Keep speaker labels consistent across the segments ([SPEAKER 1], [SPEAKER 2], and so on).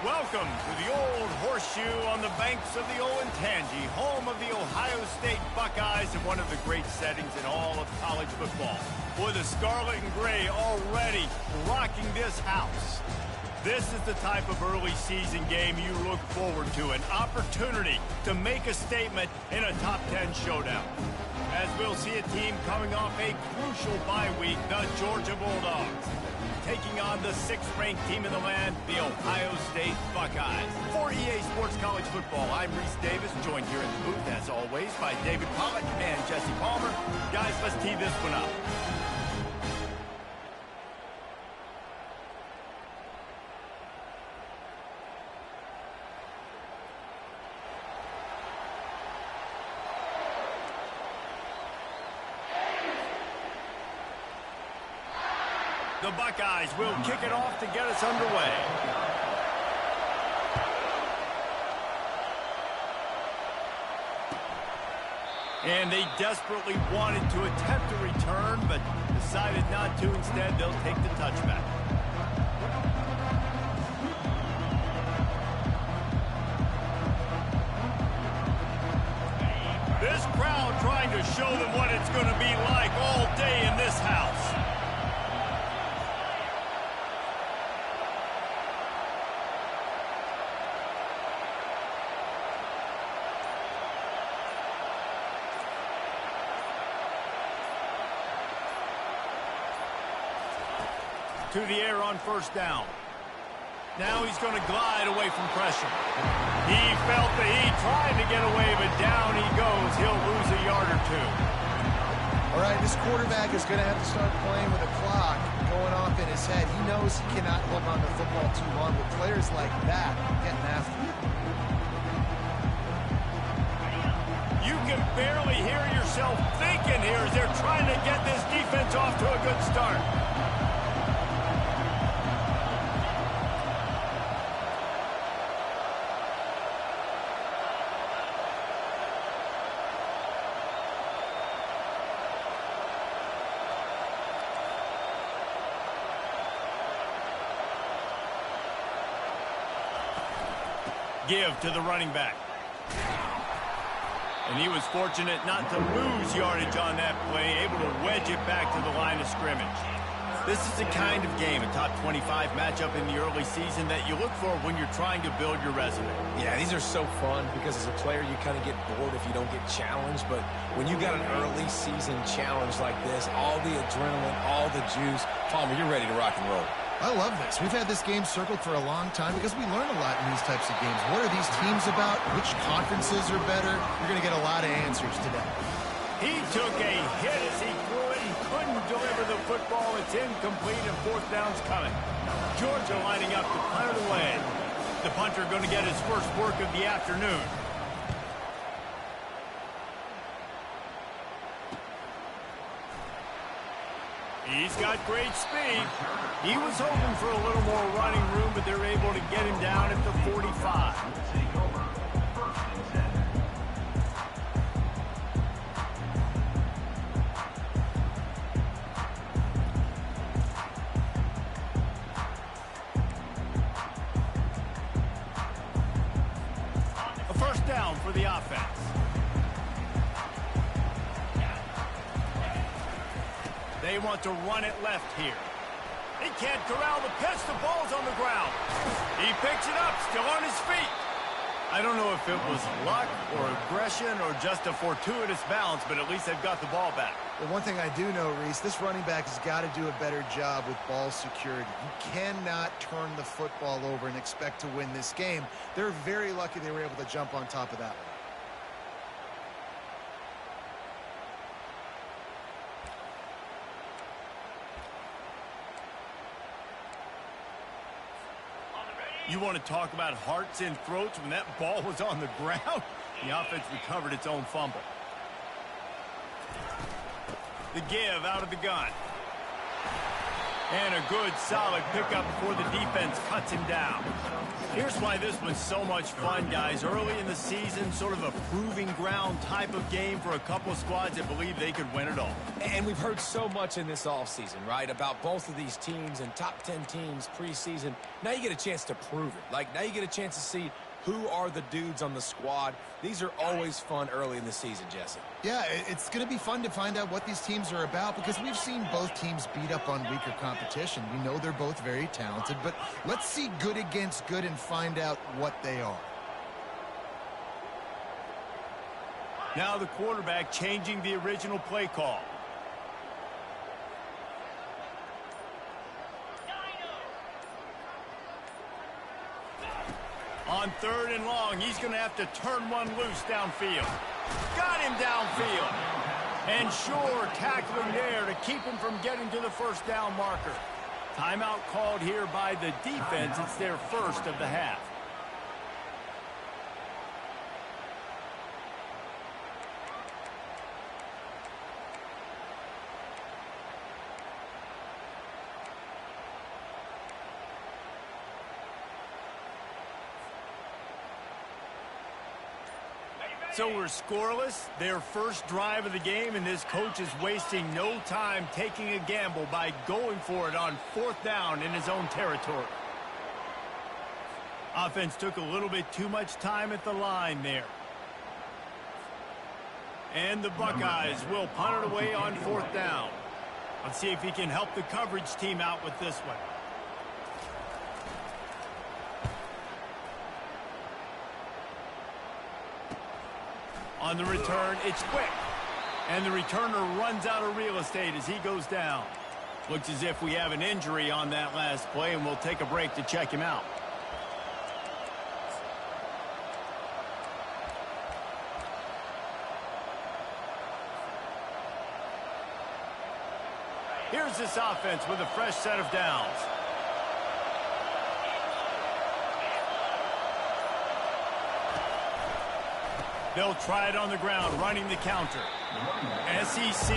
[SPEAKER 1] Welcome to the Old Horseshoe on the banks of the Olentangy, home of the Ohio State Buckeyes and one of the great settings in all of college football. Boy, the Scarlet and Gray already rocking this house. This is the type of early season game you look forward to, an opportunity to make a statement in a top 10 showdown. As we'll see a team coming off a crucial bye week, the Georgia Bulldogs, taking on the 6th-ranked team in the land, the Ohio State Buckeyes. For EA Sports College Football, I'm Reese Davis, joined here in the booth, as always, by David Pollack and Jesse Palmer. Guys, let's tee this one up. The Buckeyes will kick it off to get us underway. And they desperately wanted to attempt a return, but decided not to. Instead, they'll take the touchback. This crowd trying to show them what it's going to be like all day in this house. To the air on first down. Now he's going to glide away from pressure. He felt the heat, trying to get away, but down he goes. He'll lose a yard or two.
[SPEAKER 2] All right, this quarterback is going to have to start playing with a clock going off in his head. He knows he cannot hold on to the football too long, but players like that are getting after it.
[SPEAKER 1] You can barely hear yourself thinking here as they're trying to get this defense off to a good start. Give to the running back. And he was fortunate not to lose yardage on that play, able to wedge it back to the line of scrimmage. This is the kind of game, a top 25 matchup in the early season, that you look for when you're trying to build your resume.
[SPEAKER 3] Yeah, these are so fun because as a player you kind of get bored if you don't get challenged, but when you got an early season challenge like this, all the adrenaline, all the juice, Palmer, you're ready to rock and roll.
[SPEAKER 2] I love this. We've had this game circled for a long time because we learn a lot in these types of games. What are these teams about? Which conferences are better? You're going to get a lot of answers today.
[SPEAKER 1] He took a hit as he threw it and couldn't deliver the football. It's incomplete and fourth down's coming. Georgia lining up to punt it away. The punter going to get his first work of the afternoon. He's got great speed. He was hoping for a little more running room, but they're able to get him down at the 45. A first down for the offense. They want to run it left here. He can't corral the pitch. The ball's on the ground. He picks it up, still on his feet. I don't know if it was luck or aggression or just a fortuitous bounce, but at least they've got the ball back.
[SPEAKER 2] Well, one thing I do know, Reese, this running back has got to do a better job with ball security. You cannot turn the football over and expect to win this game. They're very lucky they were able to jump on top of that one.
[SPEAKER 1] You want to talk about hearts and throats when that ball was on the ground? The offense recovered its own fumble. The give out of the gun. And a good, solid pickup before the defense cuts him down. Here's why this was so much fun, guys. Early in the season, sort of a proving ground type of game for a couple of squads that believe they could win it all.
[SPEAKER 3] And we've heard so much in this offseason, right, about both of these teams and top 10 teams preseason. Now you get a chance to prove it. Like, now you get a chance to see who are the dudes on the squad. These are always fun early in the season, Jesse.
[SPEAKER 2] Yeah, it's going to be fun to find out what these teams are about because we've seen both teams beat up on weaker competition. We know they're both very talented, but let's see good against good and find out what they are.
[SPEAKER 1] Now the quarterback changing the original play call. On 3rd and long, he's going to have to turn one loose downfield. Got him downfield. And sure, tackling there to keep him from getting to the first down marker. Timeout called here by the defense. It's their first of the half. So we're scoreless, their first drive of the game, and this coach is wasting no time taking a gamble by going for it on 4th down in his own territory. Offense took a little bit too much time at the line there. And the Buckeyes will punt it away on 4th down. Let's see if he can help the coverage team out with this one. On the return, it's quick. And the returner runs out of real estate as he goes down. Looks as if we have an injury on that last play, and we'll take a break to check him out. Here's this offense with a fresh set of downs. They'll try it on the ground, running the counter. SEC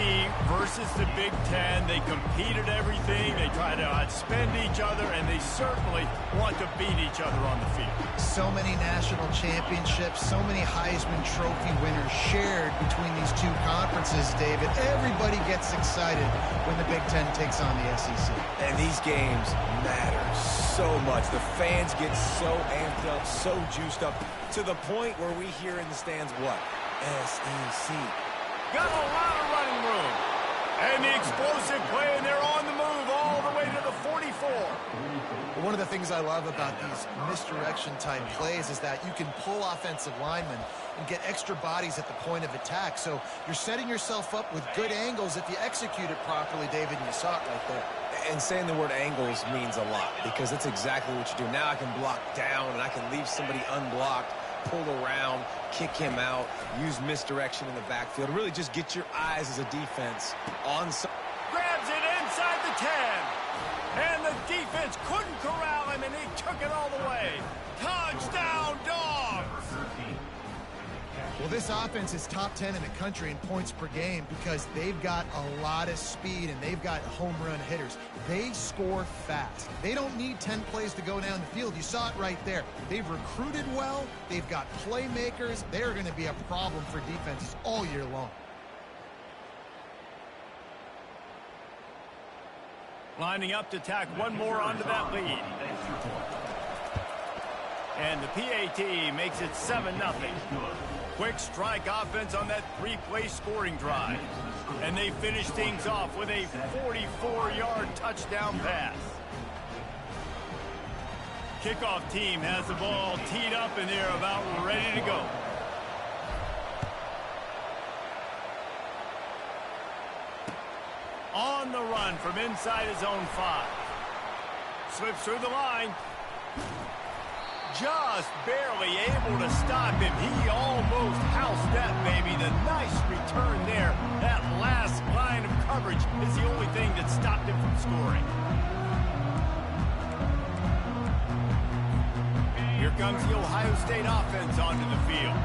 [SPEAKER 1] versus the Big Ten. They compete at everything. They try to outspend each other, and they certainly want to beat each other on the field.
[SPEAKER 2] So many national championships, so many Heisman Trophy winners shared between these two conferences, David. Everybody gets excited when the Big Ten takes on the SEC.
[SPEAKER 3] And these games matter so much. The fans get so amped up, so juiced up, to the point where we hear in the stands what? SEC.
[SPEAKER 1] Got a lot of running room. And the explosive play, and they're on the move all the way to the 44.
[SPEAKER 2] One of the things I love about these misdirection type plays is that you can pull offensive linemen and get extra bodies at the point of attack. So you're setting yourself up with good angles if you execute it properly, David, and you saw it right there.
[SPEAKER 3] And saying the word angles means a lot because that's exactly what you do. Now I can block down and I can leave somebody unblocked, pull around, kick him out, use misdirection in the backfield. Really just get your eyes as a defense on some.
[SPEAKER 1] Grabs it inside the 10. And the defense couldn't corral him, and he took it all the way. Touchdown, Dogs!
[SPEAKER 2] Well, this offense is top 10 in the country in points per game because they've got a lot of speed and they've got home run hitters. They score fast. They don't need 10 plays to go down the field. You saw it right there. They've recruited well. They've got playmakers. They're going to be a problem for defenses all year long.
[SPEAKER 1] Lining up to tack one more onto that lead. And the PAT makes it 7-0. Quick strike offense on that 3-play scoring drive. And they finish things off with a 44-yard touchdown pass. Kickoff team has the ball teed up, and they're about ready to go. On the run from inside his own 5. Slips through the line. Just barely able to stop him. He almost housed that baby. The nice return there. That last line of coverage is the only thing that stopped him from scoring. Here comes the Ohio State offense onto the field.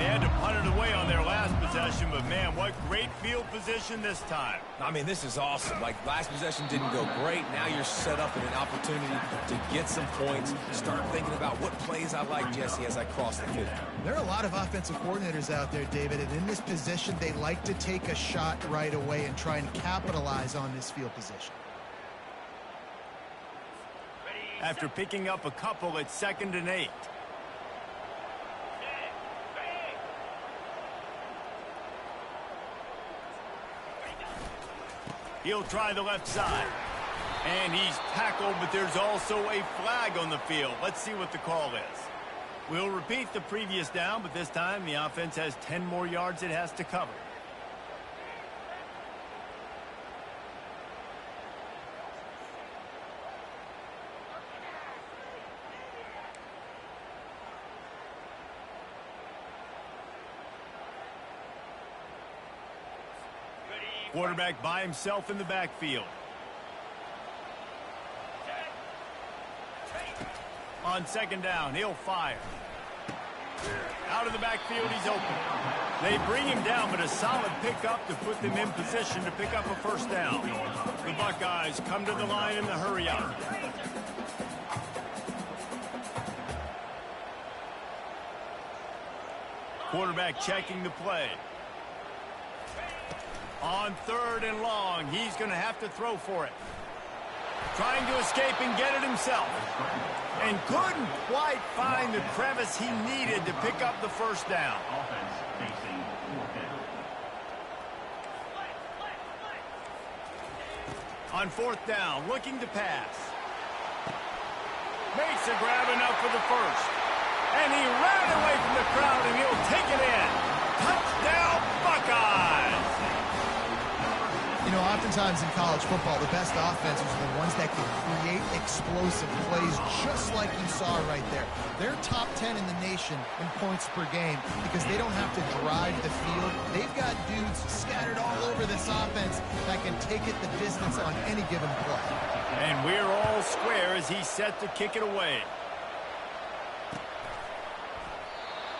[SPEAKER 1] They had to punt it away on their last possession, but man, what great field position this time.
[SPEAKER 3] I mean, this is awesome. Like, last possession didn't go great. Now you're set up in an opportunity to get some points. Start thinking about what plays I like, Jesse, as I cross the 50.
[SPEAKER 2] There are a lot of offensive coordinators out there, David, and in this position, they like to take a shot right away and try and capitalize on this field position.
[SPEAKER 1] After picking up a couple, it's 2nd and 8. He'll try the left side. And he's tackled, but there's also a flag on the field. Let's see what the call is. We'll repeat the previous down, but this time the offense has 10 more yards it has to cover. Quarterback by himself in the backfield. On 2nd down, he'll fire. Out of the backfield, he's open. They bring him down, but a solid pickup to put them in position to pick up a 1st down. The Buckeyes come to the line in the hurry-up. Quarterback checking the play. On 3rd and long, he's going to have to throw for it. Trying to escape and get it himself. And couldn't quite find the crevice he needed to pick up the 1st down. On 4th down, looking to pass. Makes a grab enough for the 1st. And he ran away from the crowd, and he'll take it in. Touchdown, Buckeyes!
[SPEAKER 2] You know, oftentimes in college football, the best offenses are the ones that can create explosive plays just like you saw right there. They're top 10 in the nation in points per game because they don't have to drive the field. They've got dudes scattered all over this offense that can take it the distance on any given play.
[SPEAKER 1] And we're all square as he's set to kick it away.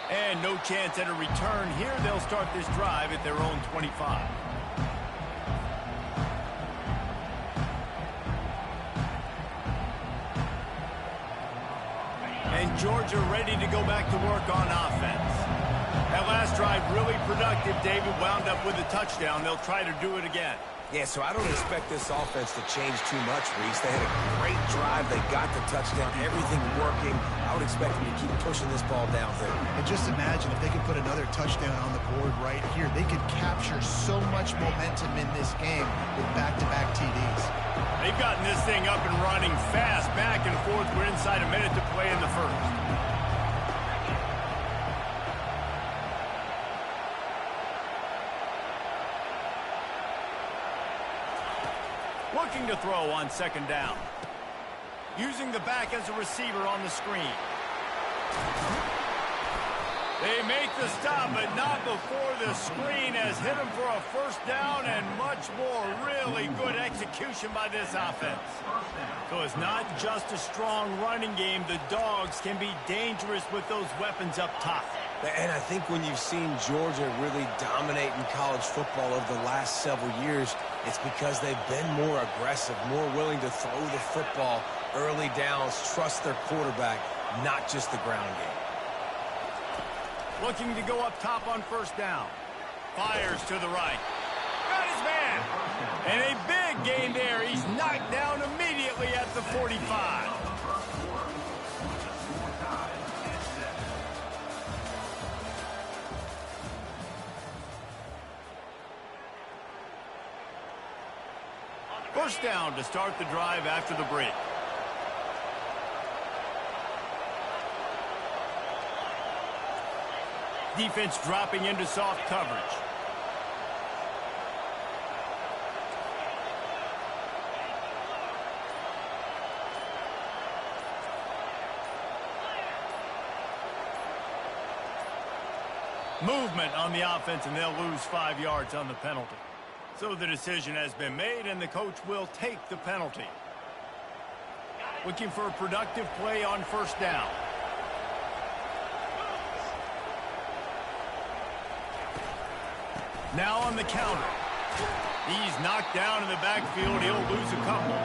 [SPEAKER 1] And no chance at a return here. They'll start this drive at their own 25. And Georgia ready to go back to work on offense. That last drive really productive. David wound up with a touchdown. They'll try to do it again.
[SPEAKER 3] Yeah, so I don't expect this offense to change too much, Reese. They had a great drive. They got the touchdown. Everything working. I would expect them to keep pushing this ball downhill.
[SPEAKER 2] And just imagine if they could put another touchdown on the board right here. They could capture so much momentum in this game with back-to-back TDs.
[SPEAKER 1] They've gotten this thing up and running fast, back and forth. We're inside a minute to play in the 1st. Looking to throw on 2nd down. Using the back as a receiver on the screen. They make the stop, but not before the screen has hit him for a 1st down and much more. Really good execution by this offense. So it's not just a strong running game. The Dogs can be dangerous with those weapons up top.
[SPEAKER 3] And I think when you've seen Georgia really dominate in college football over the last several years, it's because they've been more aggressive, more willing to throw the football early downs, trust their quarterback, not just the ground game.
[SPEAKER 1] Looking to go up top on 1st down. Fires to the right. Got his man. And a big gain there. He's knocked down immediately at the 45. First down to start the drive after the break. Defense dropping into soft coverage. Movement on the offense, and they'll lose 5 yards on the penalty. So the decision has been made, and the coach will take the penalty. Looking for a productive play on 1st down. Now on the counter. He's knocked down in the backfield. He'll lose a couple.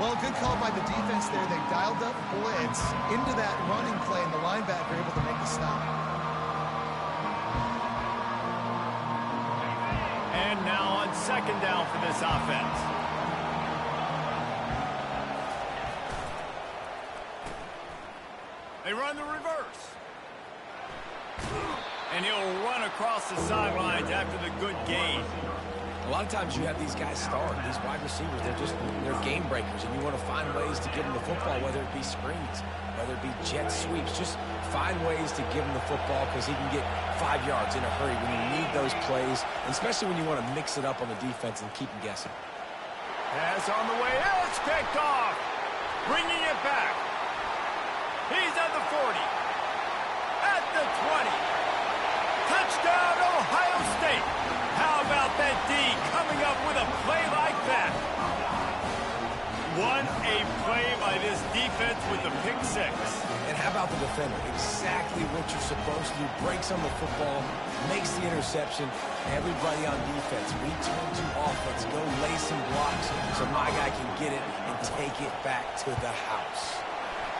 [SPEAKER 2] Well, good call by the defense there. They dialed up blitz into that running play, and the linebacker able to make the stop.
[SPEAKER 1] And now on second down for this offense. They run the reverse. And he'll run across the sidelines after the good gain.
[SPEAKER 3] A lot of times you have these guys start, these wide receivers, they're game breakers, and you want to find ways to give them the football, whether it be screens, whether it be jet sweeps. Just find ways to give him the football because he can get 5 yards in a hurry when you need those plays, and especially when you want to mix it up on the defense and keep them guessing.
[SPEAKER 1] Pass on the way. It's picked off. Bringing it back. He's at the 40. At the 20. Touchdown, Ohio State. How about that D coming up with a play like that? What a play by this defense with the pick six.
[SPEAKER 3] And how about the defender? Exactly what you're supposed to do. Breaks on the football, makes the interception. Everybody on defense, return to offense. Go lay some blocks so my guy can get it and take it back to the house.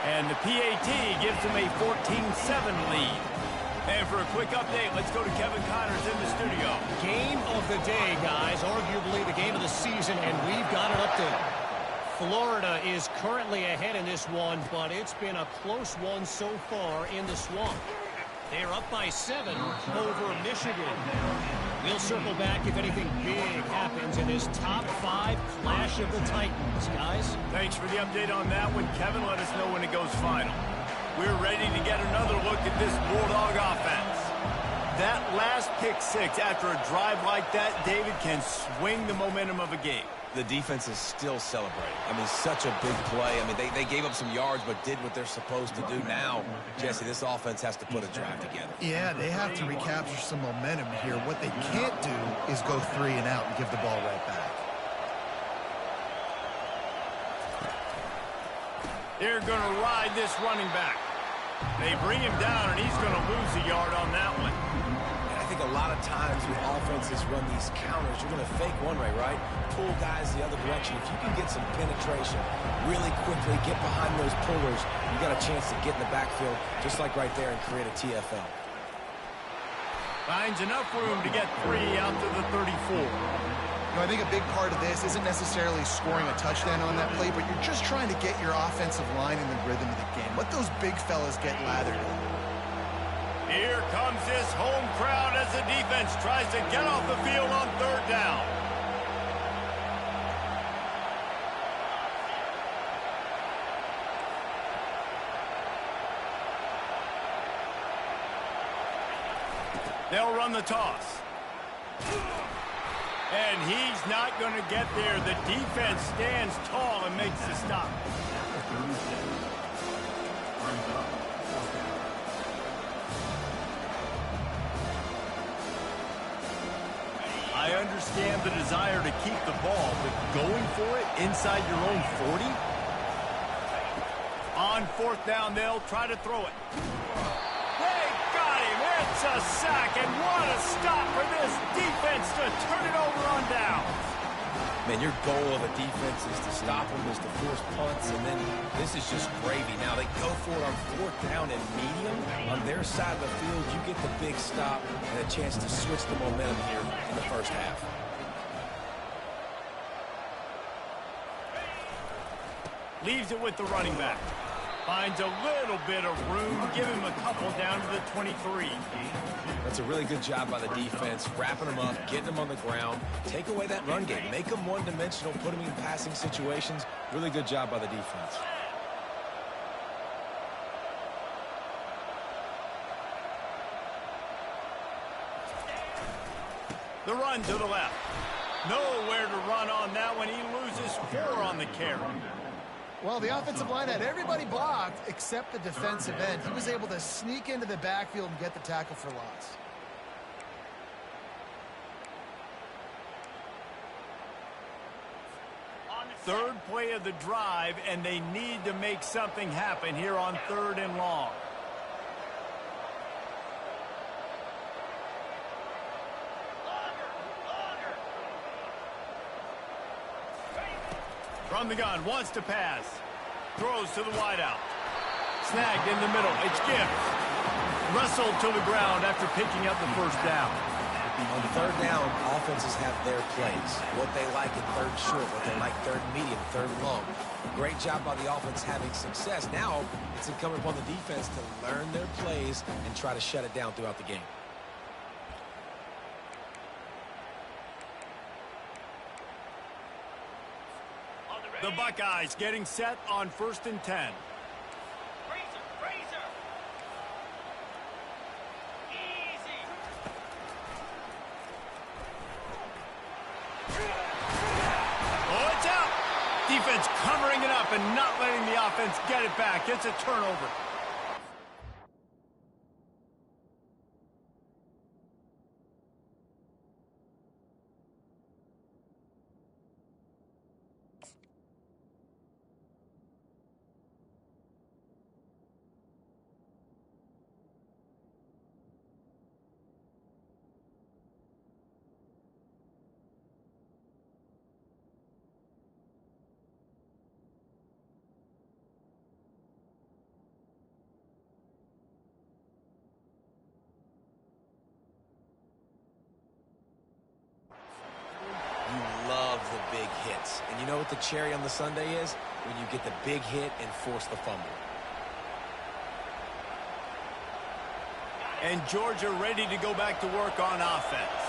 [SPEAKER 1] And the PAT gives them a 14-7 lead. And for a quick update, let's go to Kevin Connors in the studio.
[SPEAKER 4] Game of the day, guys. Arguably the game of the season, and we've got an update. Florida is currently ahead in this one, but it's been a close one so far in the Swamp. They're up by 7 over Michigan. We'll circle back if anything big happens in this top 5 clash of the Titans, guys.
[SPEAKER 1] Thanks for the update on that one, Kevin. Let us know when it goes final. We're ready to get another look at this Bulldog offense. That last pick six after a drive like that, David, can swing the momentum of a game.
[SPEAKER 3] The defense is still celebrating. I mean, such a big play. I mean, they gave up some yards but did what they're supposed to do. Now, Jesse, this offense has to put a drive together.
[SPEAKER 2] Yeah, they have to recapture some momentum here. What they can't do is go 3 and out and give the ball right back.
[SPEAKER 1] They're going to ride this running back. They bring him down, and he's going to lose a yard on that one.
[SPEAKER 3] And I think a lot of times when offenses run these counters, you're going to fake one way, right? Pull guys the other direction. If you can get some penetration really quickly, get behind those pullers, you got a chance to get in the backfield, just like right there, and create a TFL.
[SPEAKER 1] Finds enough room to get 3 out to the 34.
[SPEAKER 2] I think a big part of this isn't necessarily scoring a touchdown on that play, but you're just trying to get your offensive line in the rhythm of the game. Let those big fellas get lathered in.
[SPEAKER 1] Here comes this home crowd as the defense tries to get off the field on 3rd down. They'll run the toss. And he's not going to get there. The defense stands tall and makes the stop. I understand the desire to keep the ball, but going for it inside your own 40? On 4th down, they'll try to throw it. It's a sack, and what a stop for this defense to turn it over on down.
[SPEAKER 3] Man, your goal of a defense is to stop them, is to force punts, and then this is just gravy. Now they go for it on 4th down and medium. On their side of the field, you get the big stop and a chance to switch the momentum here in the first half.
[SPEAKER 1] Leaves it with the running back. Finds a little bit of room, give him a couple down to the 23.
[SPEAKER 3] That's a really good job by the defense, wrapping them up, getting them on the ground, take away that run game, make them one-dimensional, put them in passing situations. Really good job by the defense.
[SPEAKER 1] The run to the left. Nowhere to run on that one. He loses 4 on the carry.
[SPEAKER 2] Well, the offensive line had everybody blocked except the defensive end. He was able to sneak into the backfield and get the tackle for loss.
[SPEAKER 1] Third play of the drive, and they need to make something happen here on 3rd and long. From the gun, wants to pass. Throws to the wideout. Snagged in the middle. It's Gibbs. Wrestled to the ground after picking up the first down.
[SPEAKER 3] On third down, offenses have their plays. What they like in third short, what they like third medium, third long. Great job by the offense having success. Now it's incumbent upon the defense to learn their plays and try to shut it down throughout the game.
[SPEAKER 1] The Buckeyes getting set on 1st and 10. Defense covering it up and not letting the offense get it back. It's a turnover.
[SPEAKER 3] Big hits. And you know what the cherry on the sundae is? When you get the big hit and force the fumble.
[SPEAKER 1] And Georgia ready to go back to work on offense.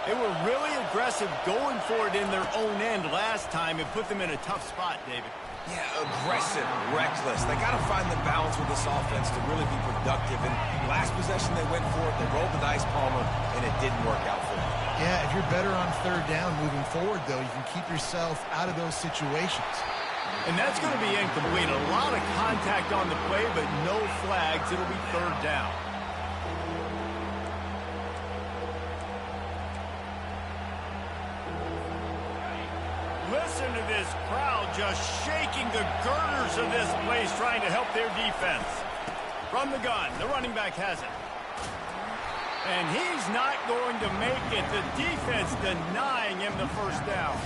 [SPEAKER 1] They were really aggressive going for it in their own end last time and put them in a tough spot, David.
[SPEAKER 3] Yeah, aggressive, reckless. They got to find the balance with this offense to really be productive. And last possession they went for it. They rolled the dice, Palmer, and it didn't work out for them.
[SPEAKER 2] Yeah, if you're better on third down moving forward, though, you can keep yourself out of those situations.
[SPEAKER 1] And that's going to be incomplete. A lot of contact on the play, but no flags. It'll be third down. Listen to this crowd just shaking the girders of this place, trying to help their defense. From the gun, the running back has it. And he's not going to make it. The defense denying him the first down.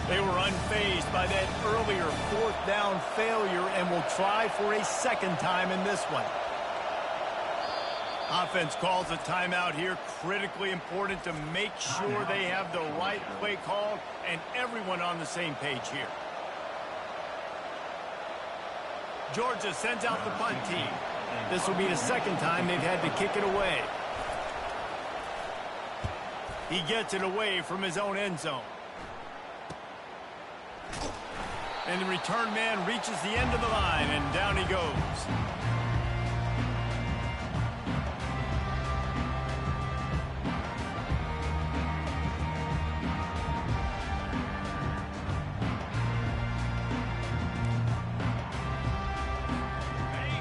[SPEAKER 1] They were unfazed by that earlier fourth down failure and will try for a second time in this one. Offense calls a timeout here. Critically important to make sure they have the right play call and everyone on the same page here. Georgia sends out the punt team. This will be the second time they've had to kick it away. He gets it away from his own end zone. And the return man reaches the end of the line, and down he goes.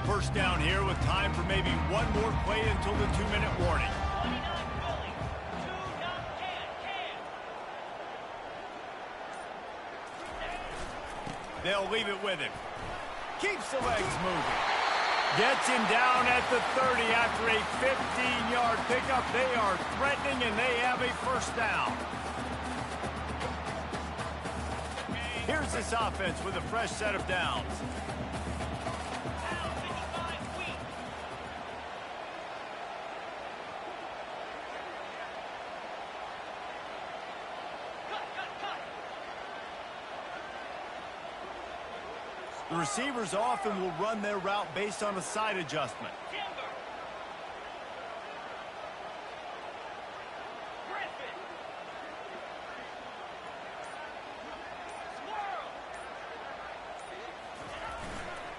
[SPEAKER 1] First down here with time for maybe one more play until the 2-minute warning. They'll leave it with him. Keeps the legs moving. Gets him down at the 30 after a 15-yard pickup. They are threatening, and they have a first down. Here's this offense with a fresh set of downs. The receivers often will run their route based on a side adjustment.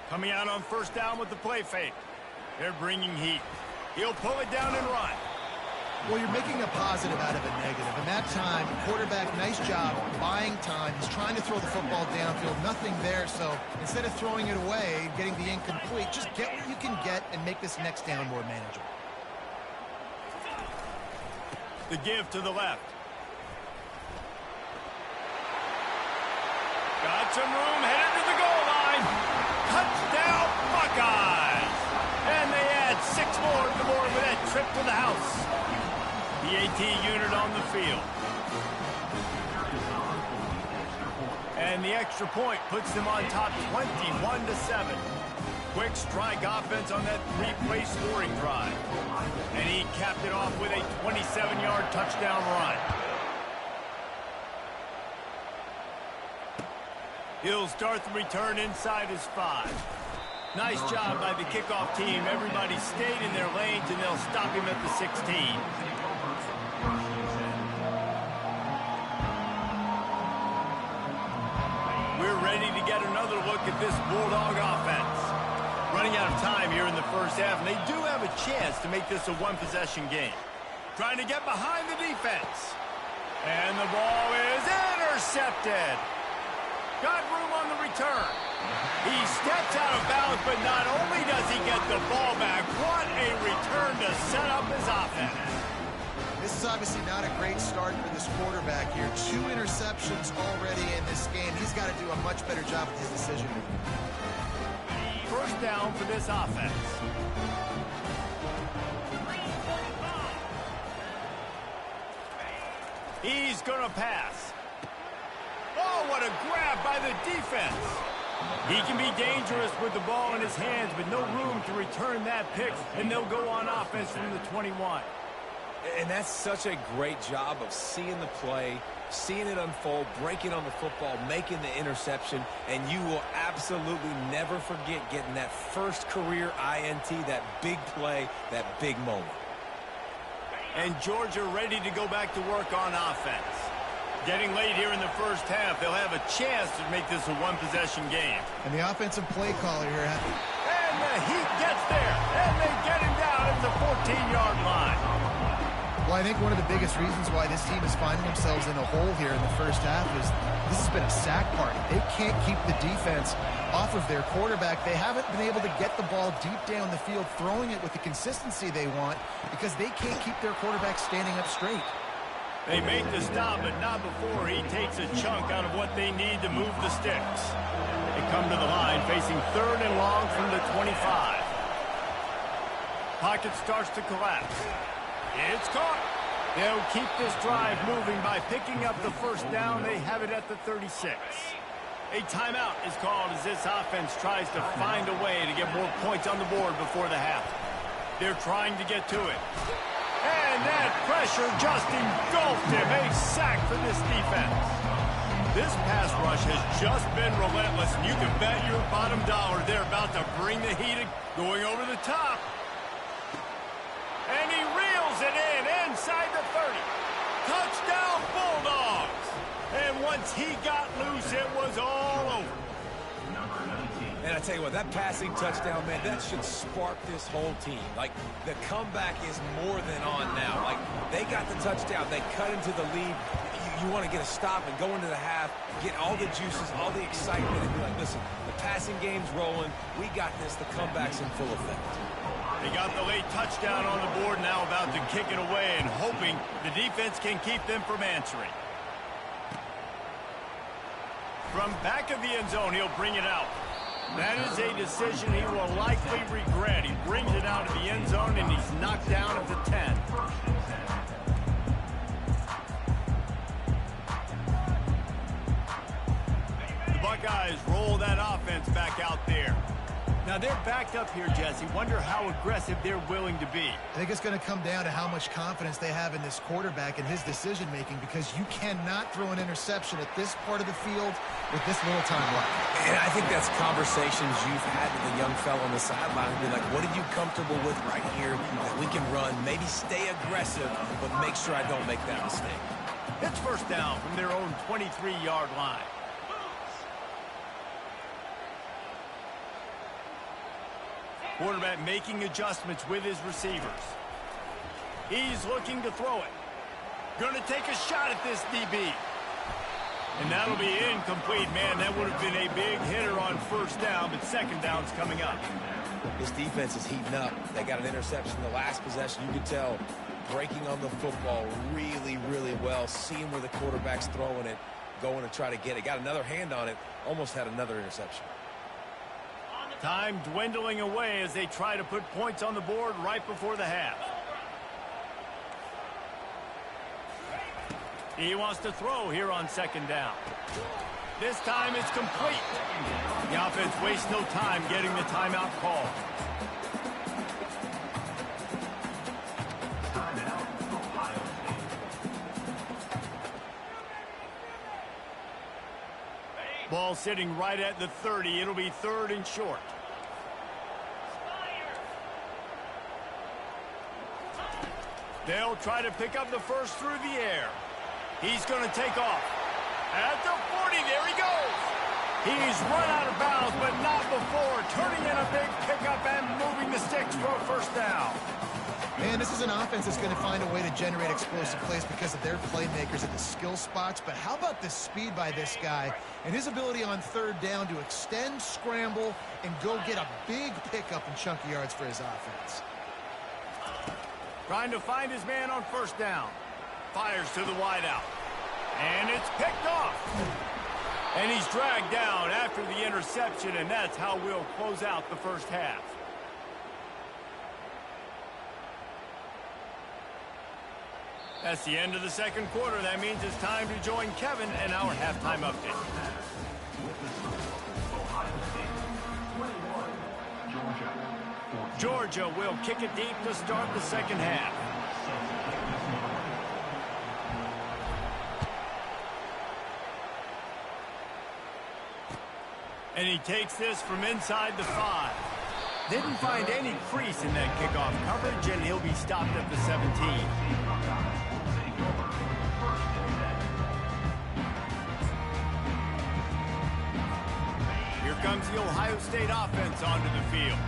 [SPEAKER 1] Coming out on first down with the play fake. They're bringing heat. He'll pull it down and run.
[SPEAKER 2] Well, you're making a positive out of a negative. And that time, quarterback, nice job buying time. He's trying to throw the football downfield. Nothing there. So instead of throwing it away, getting the incomplete, just get what you can get and make this next down more manageable.
[SPEAKER 1] The give to the left. Got some room, headed to the goal line. Touchdown, Buckeyes! And they add 6 more to the board with that trip to the house. The AT unit on the field. And the extra point puts them on top 21-7. Quick strike offense on that 3-play scoring drive. And he capped it off with a 27-yard touchdown run. He'll start the return inside his 5. Nice job by the kickoff team. Everybody stayed in their lanes, and they'll stop him at the 16. We're ready to get another look at this Bulldog offense. Running out of time here in the first half, and they do have a chance to make this a one-possession game. Trying to get behind the defense. And the ball is intercepted. Got room on the return. He steps out of bounds, but not only does he get the ball back, what a return to set up his offense.
[SPEAKER 2] This is obviously not a great start for this quarterback here. 2 interceptions already in this game. He's got to do a much better job with his decision-making.
[SPEAKER 1] First down for this offense. He's going to pass. Oh, what a grab by the defense. He can be dangerous with the ball in his hands, but no room to return that pick, and they'll go on offense from the 21.
[SPEAKER 3] And that's such a great job of seeing the play, seeing it unfold, breaking on the football, making the interception, and you will absolutely never forget getting that first career INT, that big play, that big moment.
[SPEAKER 1] And Georgia ready to go back to work on offense. Getting late here in the first half, they'll have a chance to make this a one-possession game.
[SPEAKER 2] And the offensive play caller here.
[SPEAKER 1] And the Heat gets there, and they get him down at the 14-yard line.
[SPEAKER 2] Well, I think one of the biggest reasons why this team is finding themselves in a hole here in the first half is this has been a sack party. They can't keep the defense off of their quarterback. They haven't been able to get the ball deep down the field, throwing it with the consistency they want because they can't keep their quarterback standing up straight.
[SPEAKER 1] They make the stop, but not before he takes a chunk out of what they need to move the sticks. They come to the line facing 3rd and long from the 25. Pocket starts to collapse. It's caught. They'll keep this drive moving by picking up the first down. They have it at the 36. A timeout is called as this offense tries to find a way to get more points on the board before the half. They're trying to get to it. And that pressure just engulfed him. A sack for this defense. This pass rush has just been relentless, and you can bet your bottom dollar they're about to bring the heat going over the top. And he reels it in inside the 30. Touchdown, Bulldogs. And once he got loose, it was all over.
[SPEAKER 3] And I tell you what, that passing touchdown, man, that should spark this whole team. Like, the comeback is more than on now. Like, they got the touchdown. They cut into the lead. You want to get a stop and go into the half, get all the juices, all the excitement, and be like, listen, the passing game's rolling. We got this. The comeback's in full effect.
[SPEAKER 1] They got the late touchdown on the board, now about to kick it away and hoping the defense can keep them from answering. From back of the end zone, he'll bring it out. That is a decision he will likely regret. He brings it out of the end zone, and he's knocked down at the 10. The Buckeyes roll that offense back out there. Now, they're backed up here, Jesse. Wonder how aggressive they're willing to be.
[SPEAKER 2] I think it's going to come down to how much confidence they have in this quarterback and his decision-making, because you cannot throw an interception at this part of the field with this little time left.
[SPEAKER 3] And I think that's conversations you've had with the young fellow on the sideline and be like, what are you comfortable with right here that we can run? Maybe stay aggressive, but make sure I don't make that mistake.
[SPEAKER 1] It's first down from their own 23-yard line. Quarterback making adjustments with his receivers. He's looking to throw it. Going to take a shot at this DB. And that'll be incomplete. Man, that would have been a big hitter on first down, but second down's coming up.
[SPEAKER 3] This defense is heating up. They got an interception the last possession. You could tell breaking on the football really, really well, seeing where the quarterback's throwing it, going to try to get it. Got another hand on it, almost had another interception.
[SPEAKER 1] Time dwindling away as they try to put points on the board right before the half. He wants to throw here on second down. This time it's complete. The offense wastes no time getting the timeout call. Ball sitting right at the 30. It'll be 3rd and short. They'll try to pick up the first through the air. He's going to take off. At the 40, there he goes. He's run out of bounds, but not before turning in a big pickup and moving the sticks for a first down.
[SPEAKER 2] Man, this is an offense that's going to find a way to generate explosive plays because of their playmakers at the skill spots. But how about the speed by this guy and his ability on 3rd down to extend, scramble, and go get a big pickup and chunky yards for his offense.
[SPEAKER 1] Trying to find his man on 1st down. Fires to the wideout. And it's picked off. And he's dragged down after the interception, and that's how we'll close out the first half. That's the end of the second quarter. That means it's time to join Kevin and our halftime update. Georgia will kick it deep to start the second half. And he takes this from inside the 5. Didn't find any crease in that kickoff coverage, and he'll be stopped at the 17. Here comes the Ohio State offense onto the field.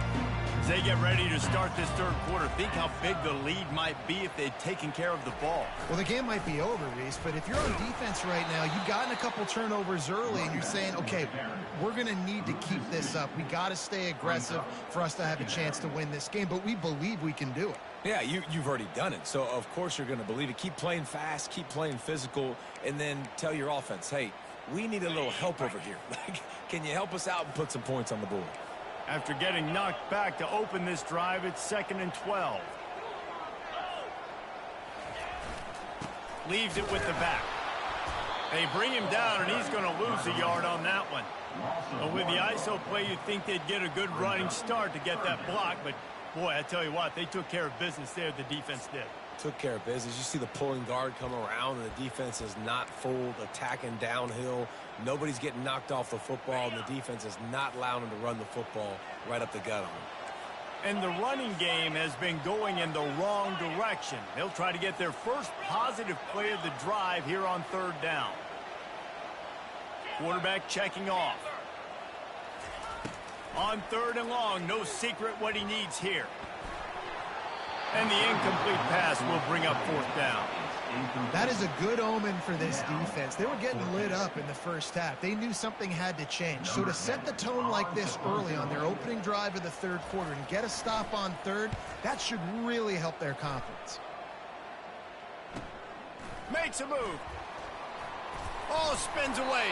[SPEAKER 1] As they get ready to start this third quarter, think how big the lead might be if they'd taken care of the ball.
[SPEAKER 2] Well, the game might be over, Reese, but if you're on defense right now, you've gotten a couple turnovers early, and you're saying, okay, we're going to need to keep this up. We got to stay aggressive for us to have a chance to win this game, but we believe we can do it.
[SPEAKER 3] Yeah, you've already done it, so of course you're going to believe it. Keep playing fast, keep playing physical, and then tell your offense, hey, we need a little help over here. Can you help us out and put some points on the board?
[SPEAKER 1] After getting knocked back to open this drive, it's 2nd and 12. Leaves it with the back. They bring him down, and he's going to lose a yard on that one. But with the ISO play, you'd think they'd get a good running start to get that block. But, boy, I tell you what, they took care of business there, the defense did.
[SPEAKER 3] Took care of business. You see the pulling guard come around, and the defense is not full, attacking downhill. Nobody's getting knocked off the football, and the defense is not allowing them to run the football right up the gut on them.
[SPEAKER 1] And the running game has been going in the wrong direction. They'll try to get their first positive play of the drive here on 3rd down. Quarterback checking off. On 3rd and long, no secret what he needs here. And the incomplete pass will bring up 4th down.
[SPEAKER 2] That is a good omen for this defense. They were getting lit up in the first half. They knew something had to change. So to set the tone like this early on their opening drive of the 3rd quarter and get a stop on 3rd, that should really help their confidence.
[SPEAKER 1] Makes a move. Ball spins away.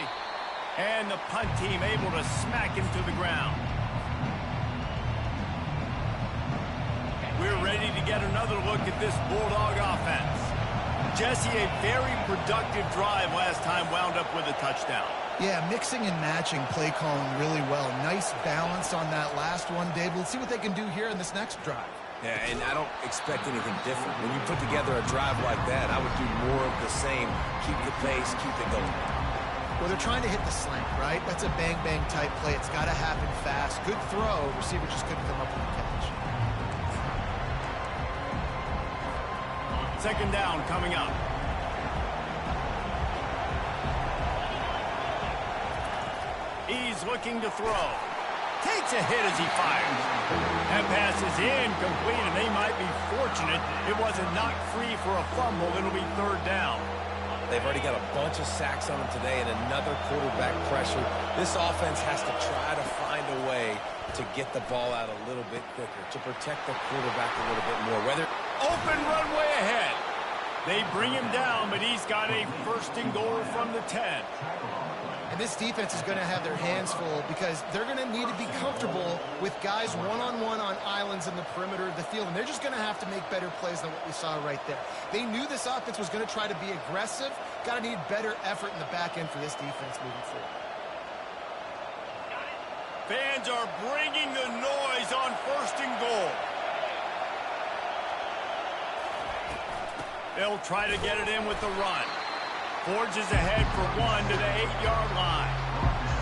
[SPEAKER 1] And the punt team able to smack him to the ground. We're ready to get another look at this Bulldog offense. Jesse, a very productive drive last time, wound up with a touchdown.
[SPEAKER 2] Yeah, mixing and matching play calling really well. Nice balance on that last one, Dave. Let's see what they can do here in this next drive.
[SPEAKER 3] Yeah, and I don't expect anything different. When you put together a drive like that, I would do more of the same. Keep the pace, keep it going.
[SPEAKER 2] Well, they're trying to hit the slant, right? That's a bang-bang type play. It's got to happen fast. Good throw. Receiver just couldn't come up with the catch.
[SPEAKER 1] 2nd down coming up. He's looking to throw. Takes a hit as he fires. That pass is incomplete, and they might be fortunate it wasn't knocked free for a fumble. It'll be 3rd down.
[SPEAKER 3] They've already got a bunch of sacks on them today and another quarterback pressure. This offense has to try to find a way to get the ball out a little bit quicker, to protect the quarterback a little bit more.
[SPEAKER 1] Open runway ahead. They bring him down, but he's got a first and goal from the 10.
[SPEAKER 2] And this defense is going to have their hands full because they're going to need to be comfortable with guys one-on-one on islands in the perimeter of the field, and they're just going to have to make better plays than what we saw right there. They knew this offense was going to try to be aggressive. Got to need better effort in the back end for this defense moving forward.
[SPEAKER 1] Fans are bringing the noise on first and goal. They'll try to get it in with the run. Forges ahead for one to the 8-yard line.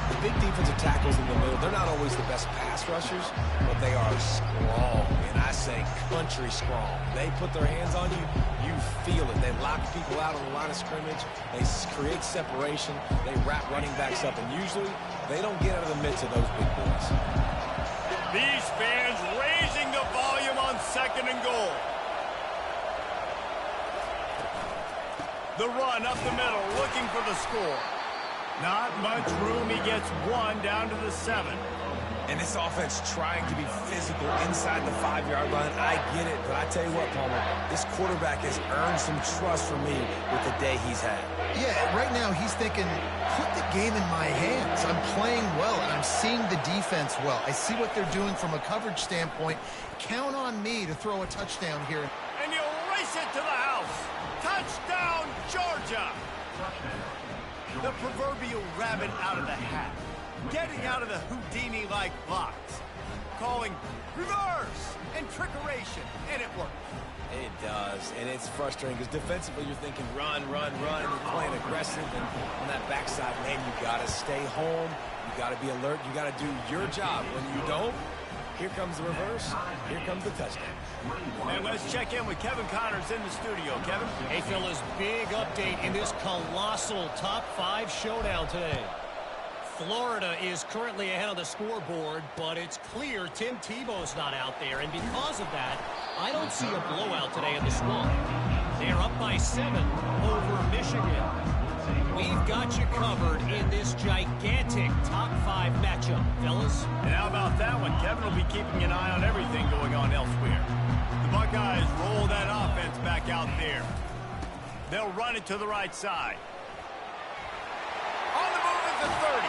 [SPEAKER 3] The big defensive tackles in the middle, they're not always the best pass rushers, but they are strong, and I say country strong. They put their hands on you, you feel it. They lock people out on the line of scrimmage. They create separation. They wrap running backs up, and usually they don't get out of the midst of those big boys.
[SPEAKER 1] These fans raising the volume on second and goal. The run up the middle, looking for the score. Not much room. He gets one down to the 7.
[SPEAKER 3] And this offense trying to be physical inside the 5-yard line. I get it, but I tell you what, Palmer, this quarterback has earned some trust from me with the day he's had.
[SPEAKER 2] Yeah, right now he's thinking, put the game in my hands. I'm playing well, and I'm seeing the defense well. I see what they're doing from a coverage standpoint. Count on me to throw a touchdown here.
[SPEAKER 1] And he'll race it to the house. Touchdown, Georgia! The proverbial rabbit out of the hat. Getting out of the Houdini-like blocks. Calling reverse and trickeration, and it works.
[SPEAKER 3] It does, and it's frustrating because defensively you're thinking run, and you're playing aggressive, and on that backside, man, you got to stay home. You got to be alert. You got to do your job. When you don't, here comes the reverse. Here comes the touchdown.
[SPEAKER 1] And let's check in with Kevin Connors in the studio. Kevin?
[SPEAKER 4] Hey, fellas, big update in this colossal top 5 showdown today. Florida is currently ahead on the scoreboard, but it's clear Tim Tebow's not out there, and because of that, I don't see a blowout today in the Swamp. They're up by 7 over Michigan. We've got you covered in this gigantic top 5 matchup, fellas.
[SPEAKER 1] And how about that one? Kevin will be keeping an eye on everything going on elsewhere. The Buckeyes roll that offense back out there. They'll run it to the right side. On the move at the 30.